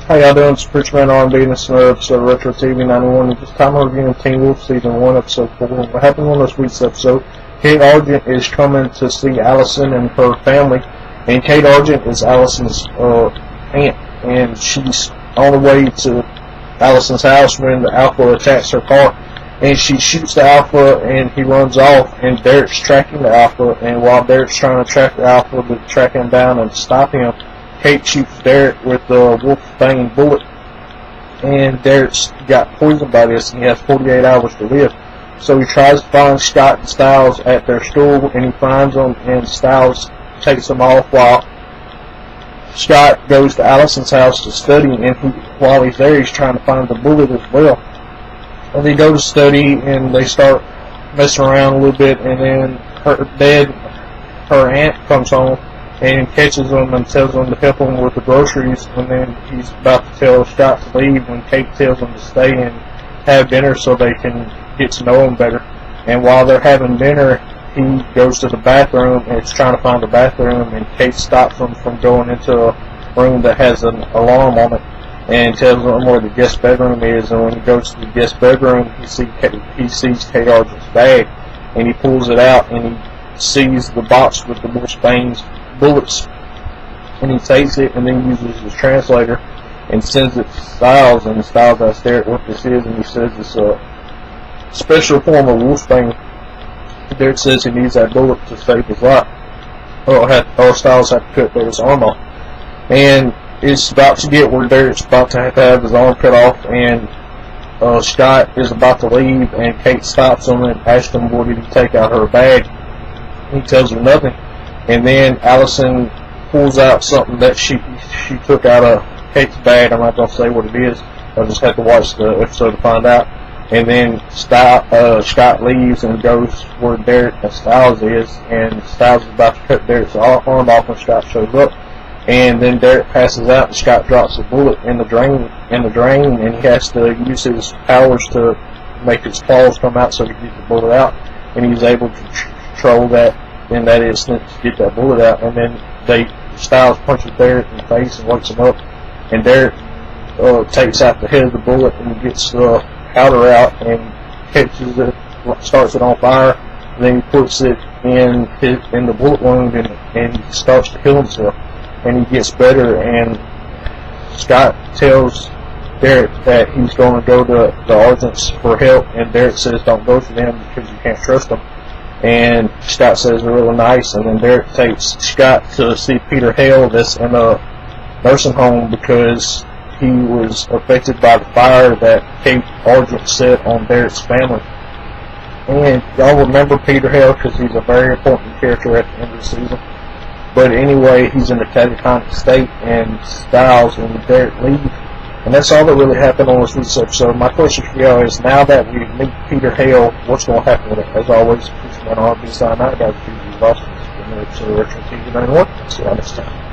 How y'all doing? It's Preacherman R&B, and this is another episode of Retro TV 91. At this time, I'm reviewing Teen Wolf Season 1, Episode 4. What happened on this week's episode, Kate Argent is coming to see Allison and her family, and Kate Argent is Allison's aunt, and she's on the way to Allison's house when the Alpha attacks her car, and she shoots the Alpha, and he runs off, and Derek's tracking the Alpha, and while Derek's trying to track the Alpha to track him down and stop him, Kate shoots Derek with the Wolfsbane bullet, and Derek's got poisoned by this, and he has 48 hours to live. So he tries to find Scott and Styles at their store, and he finds them, and Styles takes them off while Scott goes to Allison's house to study, and while he's there, he's trying to find the bullet as well. And they go to study, and they start messing around a little bit, and then her aunt comes home and catches them and tells them to help him with the groceries, and then he's about to tell Scott to leave when Kate tells him to stay and have dinner so they can get to know him better. And while they're having dinner, he goes to the bathroom and is trying to find the bathroom, and Kate stops him from going into a room that has an alarm on it and tells him where the guest bedroom is. And when he goes to the guest bedroom, he sees Kate Argent's bag, and he pulls it out, and he sees the box with the Wolfsbane's bullets, and he takes it and then uses his translator and sends it to Styles, and Styles asks Derek what this is, and he says it's a special form of Wolfsbane. Derek says he needs that bullet to save his life, or Styles had to cut Derek's arm off, and it's about to get where Derek's about to have his arm cut off, and Scott is about to leave, and Kate stops him and asks him what did he take out of her bag. He tells her nothing. And then Allison pulls out something that she took out of Kate's bag. I'm not going to say what it is. I'll just have to watch the episode to find out. And then Scott leaves and goes where Derek and Styles is. And Styles is about to cut Derek's arm off when Scott shows up. And then Derek passes out and Scott drops a bullet in the drain. And he has to use his powers to make his claws come out so he can get the bullet out. And he's able to control that in that instant to get that bullet out, and then Styles punches Derek in the face and wakes him up, and Derek takes out the head of the bullet and gets the powder out and catches it, starts it on fire, and then he puts it in the bullet wound and he starts to kill himself, and he gets better, and Scott tells Derek that he's going to go to the Argents for help, and Derek says don't go to them because you can't trust them. And Scott says they're really nice, and then Derek takes Scott to see Peter Hale that's in a nursing home because he was affected by the fire that Kate Argent set on Derek's family. And y'all remember Peter Hale because he's a very important character at the end of the season. But anyway, he's in a catatonic state, and Styles and Derek leave. And that's all that really happened on this week's episode. My question for y'all is, now that we meet Peter Hale, what's going to happen with it? As always, Preacherman R&B signing out. Guys, please be awesome. This has been another episode of Retro TV 91. See y'all next time.